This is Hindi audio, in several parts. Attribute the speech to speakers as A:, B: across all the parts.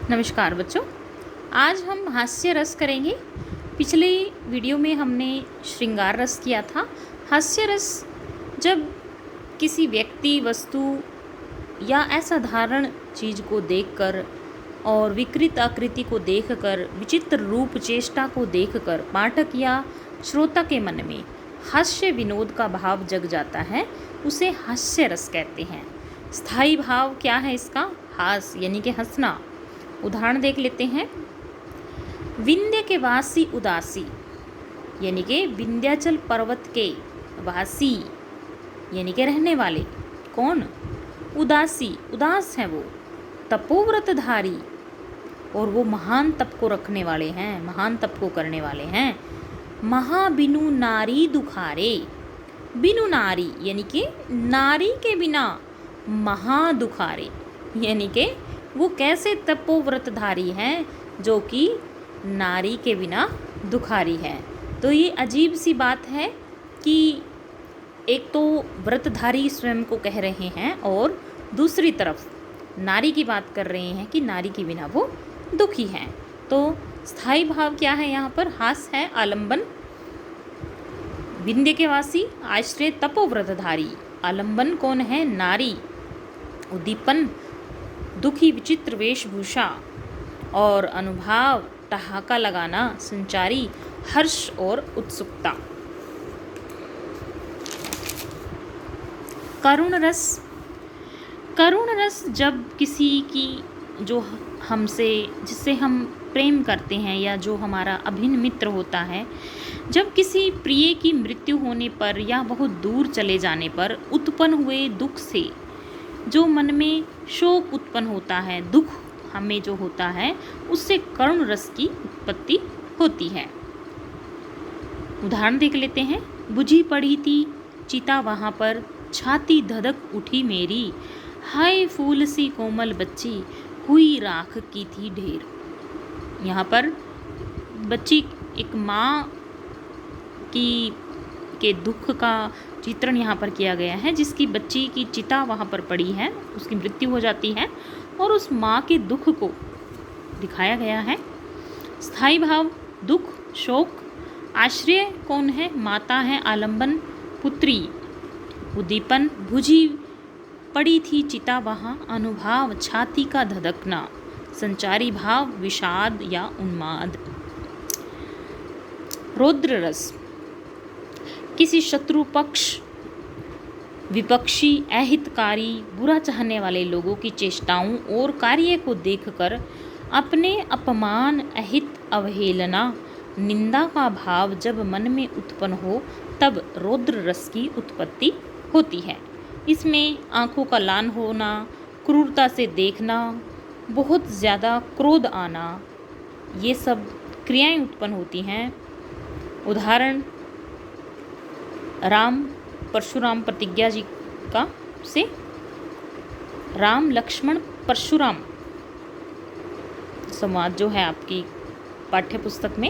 A: नमस्कार बच्चों, आज हम हास्य रस करेंगे। पिछले वीडियो में हमने श्रृंगार रस किया था। हास्य रस जब किसी व्यक्ति, वस्तु या असाधारण चीज़ को देखकर और विकृत आकृति को देखकर, विचित्र रूप चेष्टा को देखकर पाठक या श्रोता के मन में हास्य विनोद का भाव जग जाता है, उसे हास्य रस कहते हैं। स्थायी भाव क्या है इसका? हास यानी कि हंसना। उदाहरण देख लेते हैं। विंध्य के वासी उदासी यानी कि विंध्याचल पर्वत के वासी यानी कि रहने वाले। कौन? उदासी, उदास है वो। तपोव्रतधारी, और वो महान तप को रखने वाले हैं, महान तप को करने वाले हैं। महाबिनु नारी दुखारे, बिनु नारी यानी कि नारी के बिना, महादुखारे यानी कि वो कैसे तपोव्रतधारी हैं जो कि नारी के बिना दुखारी है। तो ये अजीब सी बात है कि एक तो व्रतधारी स्वयं को कह रहे हैं और दूसरी तरफ नारी की बात कर रहे हैं कि नारी के बिना वो दुखी हैं। तो स्थायी भाव क्या है यहाँ पर? हास है, आलंबन। विंध्य के वासी, आश्रय तपोव्रतधारी। आलंबन कौन है? नारी। उद्दीपन, दुखी विचित्र वेशभूषा। और अनुभाव, ठहाका लगाना, संचारी, हर्ष और उत्सुकता। करुण रस। करुण रस जब किसी की, जो हमसे, जिससे हम प्रेम करते हैं या जो हमारा अभिन्न मित्र होता है, जब किसी प्रिय की मृत्यु होने पर या बहुत दूर चले जाने पर उत्पन्न हुए दुख से जो मन में शोक उत्पन्न होता है, दुख हमें जो होता है, उससे करुण रस की उत्पत्ति होती है। उदाहरण देख लेते हैं। बुझी पड़ी थी चिता वहाँ पर, छाती धधक उठी मेरी, हाय फूल सी कोमल बच्ची, हुई राख की थी ढेर। यहाँ पर बच्ची, एक माँ की के दुख का चित्रण यहाँ पर किया गया है, जिसकी बच्ची की चिता वहाँ पर पड़ी है, उसकी मृत्यु हो जाती है और उस माँ के दुख को दिखाया गया है। स्थायी भाव, दुख, शोक। आश्रय कौन है? माता है। आलंबन, पुत्री। उद्दीपन, बुझी पड़ी थी चिता वहाँ। अनुभाव, छाती का धधकना। संचारी भाव, विषाद या उन्माद। रौद्र रस। किसी शत्रु पक्ष, विपक्षी, अहितकारी, बुरा चाहने वाले लोगों की चेष्टाओं और कार्य को देखकर अपने अपमान, अहित, अवहेलना, निंदा का भाव जब मन में उत्पन्न हो, तब रौद्र रस की उत्पत्ति होती है। इसमें आंखों का लाल होना, क्रूरता से देखना, बहुत ज़्यादा क्रोध आना, ये सब क्रियाएं उत्पन्न होती हैं। उदाहरण राम परशुराम प्रतिज्ञा जी का से, राम लक्ष्मण परशुराम संवाद जो है आपकी पाठ्य पुस्तक में।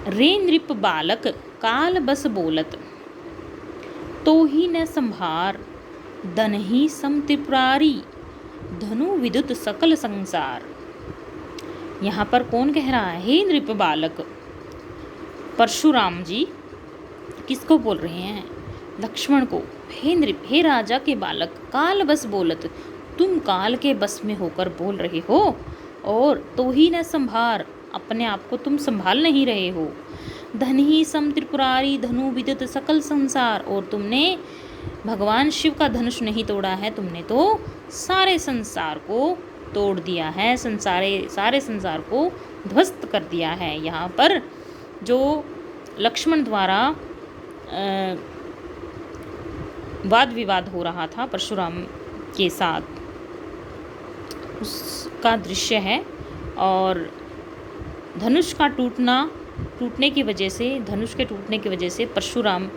A: रे नृप बालक काल बस बोलत, तो ही न संभार, धन ही सम त्रिपुरारी, धनु विद्युत सकल संसार। यहाँ पर कौन कह रहा है? हे नृप बालक, परशुराम जी किसको बोल रहे हैं? लक्ष्मण को। हे नृप, हे राजा के बालक, काल बस बोलत, तुम काल के बस में होकर बोल रहे हो, और तो ही न संभार, अपने आप को तुम संभाल नहीं रहे हो। धन ही सम त्रिपुरारी, धनु विद्युत सकल संसार, और तुमने भगवान शिव का धनुष नहीं तोड़ा है, तुमने तो सारे संसार को तोड़ दिया है, सारे संसार को ध्वस्त कर दिया है। यहाँ पर जो लक्ष्मण द्वारा वाद विवाद हो रहा था परशुराम के साथ, उसका दृश्य है। और धनुष का टूटने की वजह से, धनुष के टूटने की वजह से परशुराम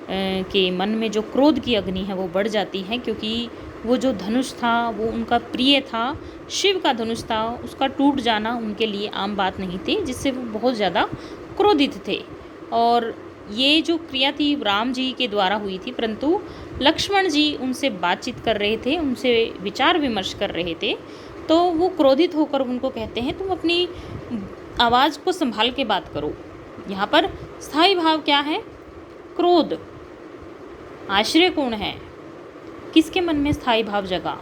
A: के मन में जो क्रोध की अग्नि है वो बढ़ जाती है, क्योंकि वो जो धनुष था वो उनका प्रिय था, शिव का धनुष था, उसका टूट जाना उनके लिए आम बात नहीं थी, जिससे वो बहुत ज़्यादा क्रोधित थे। और ये जो क्रिया थी राम जी के द्वारा हुई थी, परंतु लक्ष्मण जी उनसे बातचीत कर रहे थे, उनसे विचार विमर्श कर रहे थे, तो वो क्रोधित होकर उनको कहते हैं तुम अपनी आवाज़ को संभाल के बात करो। यहाँ पर स्थायी भाव क्या है? क्रोध। आश्रय कौन है? किसके मन में स्थायी भाव जगा?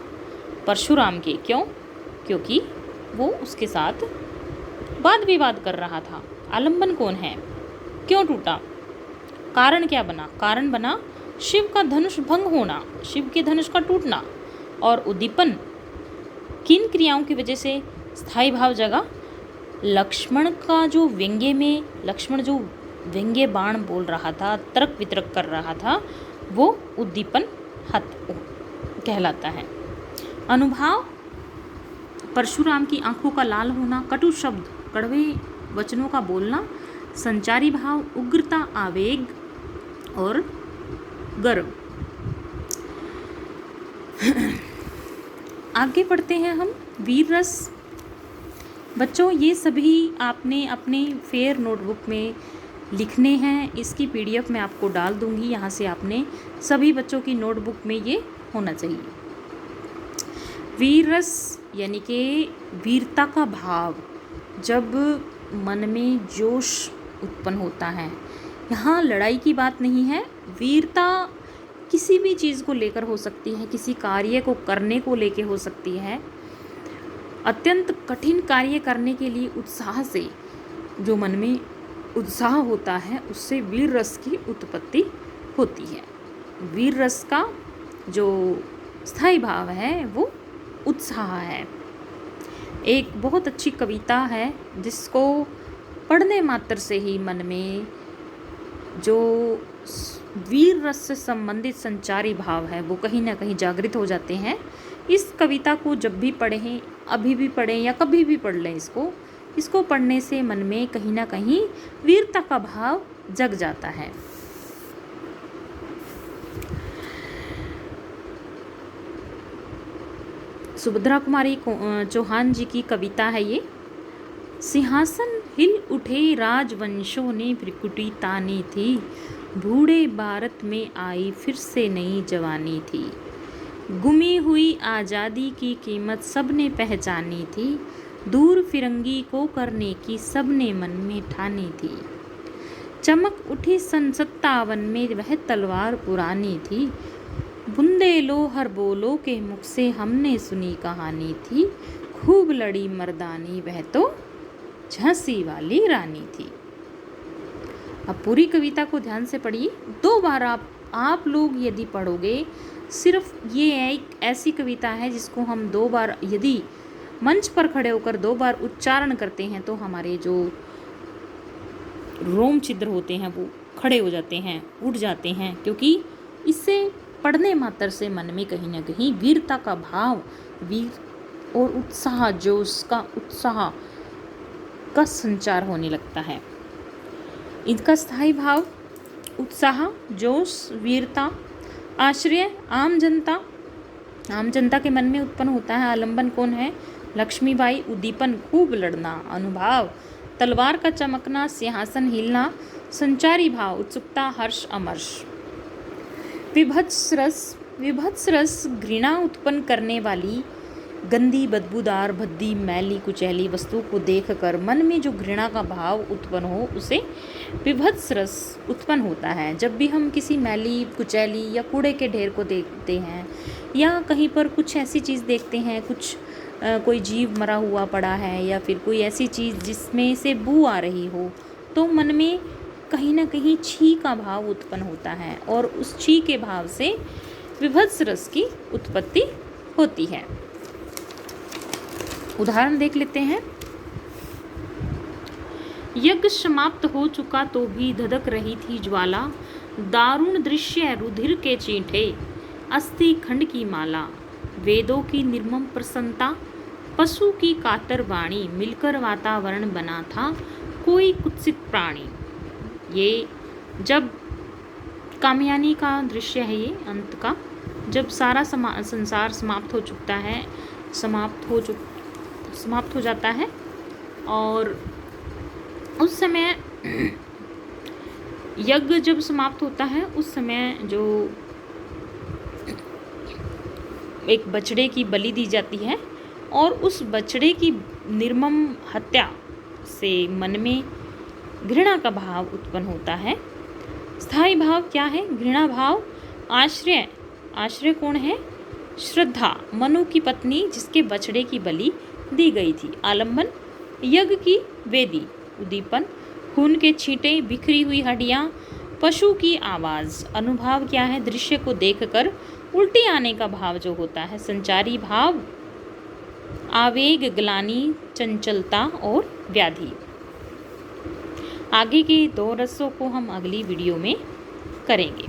A: परशुराम के। क्यों? क्योंकि वो उसके साथ वाद विवाद कर रहा था। आलंबन कौन है? क्यों टूटा? कारण क्या बना? कारण बना शिव का धनुष भंग होना, शिव के धनुष का टूटना। और उद्दीपन किन क्रियाओं की वजह से स्थायी भाव जगा? लक्ष्मण जो व्यंग्य बाण बोल रहा था, तर्क वितर्क कर रहा था, वो उद्दीपन कहलाता है। अनुभाव परशुराम की आंखों का लाल होना, कटु शब्द, कड़वे वचनों का बोलना। संचारी भाव उग्रता, आवेग और गर्व। आगे बढ़ते हैं हम। वीर रस। बच्चों ये सभी आपने अपने फेयर नोटबुक में लिखने हैं। इसकी पीडीएफ मैं आपको डाल दूंगी, यहाँ से आपने सभी बच्चों की नोटबुक में ये होना चाहिए। वीर रस यानी कि वीरता का भाव, जब मन में जोश उत्पन्न होता है। यहाँ लड़ाई की बात नहीं है। वीरता किसी भी चीज़ को लेकर हो सकती है, किसी कार्य को करने को लेकर हो सकती है। अत्यंत कठिन कार्य करने के लिए उत्साह से, जो मन में उत्साह होता है, उससे वीर रस की उत्पत्ति होती है। वीर रस का जो स्थायी भाव है वो उत्साह है। एक बहुत अच्छी कविता है जिसको पढ़ने मात्र से ही मन में जो वीर रस से संबंधित संचारी भाव है वो कहीं ना कहीं जागृत हो जाते हैं। इस कविता को जब भी पढ़ें, अभी भी पढ़ें या कभी भी पढ़ लें, इसको पढ़ने से मन में कहीं ना कहीं वीरता का भाव जग जाता है। सुभद्रा कुमारी चौहान जी की कविता है ये। सिंहासन हिल उठे राजवंशों ने भ्रिकुटी तानी थी, बूढ़े भारत में आई फिर से नई जवानी थी। गुमी हुई आज़ादी की कीमत सबने पहचानी थी, दूर फिरंगी को करने की सबने मन में ठानी थी। चमक उठी सन 57 में वह तलवार पुरानी थी, बुंदेलो हर बोलो के मुख से हमने सुनी कहानी थी। खूब लड़ी मर्दानी वह तो झांसी वाली रानी थी। अब पूरी कविता को ध्यान से पढ़िए। 2 बार आप लोग यदि पढ़ोगे, सिर्फ ये एक ऐसी कविता है जिसको हम 2 बार यदि मंच पर खड़े होकर 2 बार उच्चारण करते हैं तो हमारे जो रोम छिद्र होते हैं वो खड़े हो जाते हैं, उठ जाते हैं, क्योंकि इससे पढ़ने मात्र से मन में कहीं ना कहीं वीरता का भाव, वीर और उत्साह, जोश का उत्साह का संचार होने लगता है। इनका स्थायी भाव उत्साह, जोश, वीरता, आश्रय आम जनता के मन में उत्पन्न होता है। आलंबन कौन है? लक्ष्मीबाई। उद्दीपन खूब लड़ना। अनुभाव तलवार का चमकना, सिंहासन हिलना। संचारी भाव उत्सुकता, हर्ष, अमर्ष। विभत्स रस घृणा उत्पन्न करने वाली गंदी, बदबूदार, भद्दी, मैली, कुचैली वस्तु को देखकर मन में जो घृणा का भाव उत्पन्न हो उसे विभत्स रस उत्पन्न होता है। जब भी हम किसी मैली, कुचैली या कूड़े के ढेर को देखते हैं या कहीं पर कुछ ऐसी चीज़ देखते हैं, कोई जीव मरा हुआ पड़ा है या फिर कोई ऐसी चीज़ जिसमें से बू आ रही हो, तो मन में कहीं ना कहीं छी का भाव उत्पन्न होता है और उस छी के भाव से विभत्स रस की उत्पत्ति होती है। उदाहरण देख लेते हैं। यज्ञ समाप्त हो चुका तो भी धधक रही थी ज्वाला, दारुण दृश्य रुधिर के चींठे, अस्थि खंड की माला, वेदों की निर्मम प्रसन्नता, पशु की कातर वाणी, मिलकर वातावरण बना था कोई कुत्सित प्राणी। ये जब कामयानी का दृश्य है, ये अंत का, जब सारा संसार समाप्त हो चुकता है, समाप्त हो जाता है और उस समय यज्ञ जब समाप्त होता है उस समय जो एक बछड़े की बलि दी जाती है और उस बछड़े की निर्मम हत्या से मन में घृणा का भाव उत्पन्न होता है। स्थायी भाव क्या है? घृणा भाव। आश्रय, आश्रय कौन है? श्रद्धा, मनु की पत्नी जिसके बछड़े की बलि दी गई थी। आलम्बन, यज्ञ की वेदी। उद्दीपन, खून के छींटे, बिखरी हुई हड्डियाँ, पशु की आवाज़। अनुभाव क्या है? दृश्य को देखकर उल्टी आने का भाव जो होता है। संचारी भाव, आवेग, ग्लानि, चंचलता और व्याधि। आगे के 2 रसों को हम अगली वीडियो में करेंगे।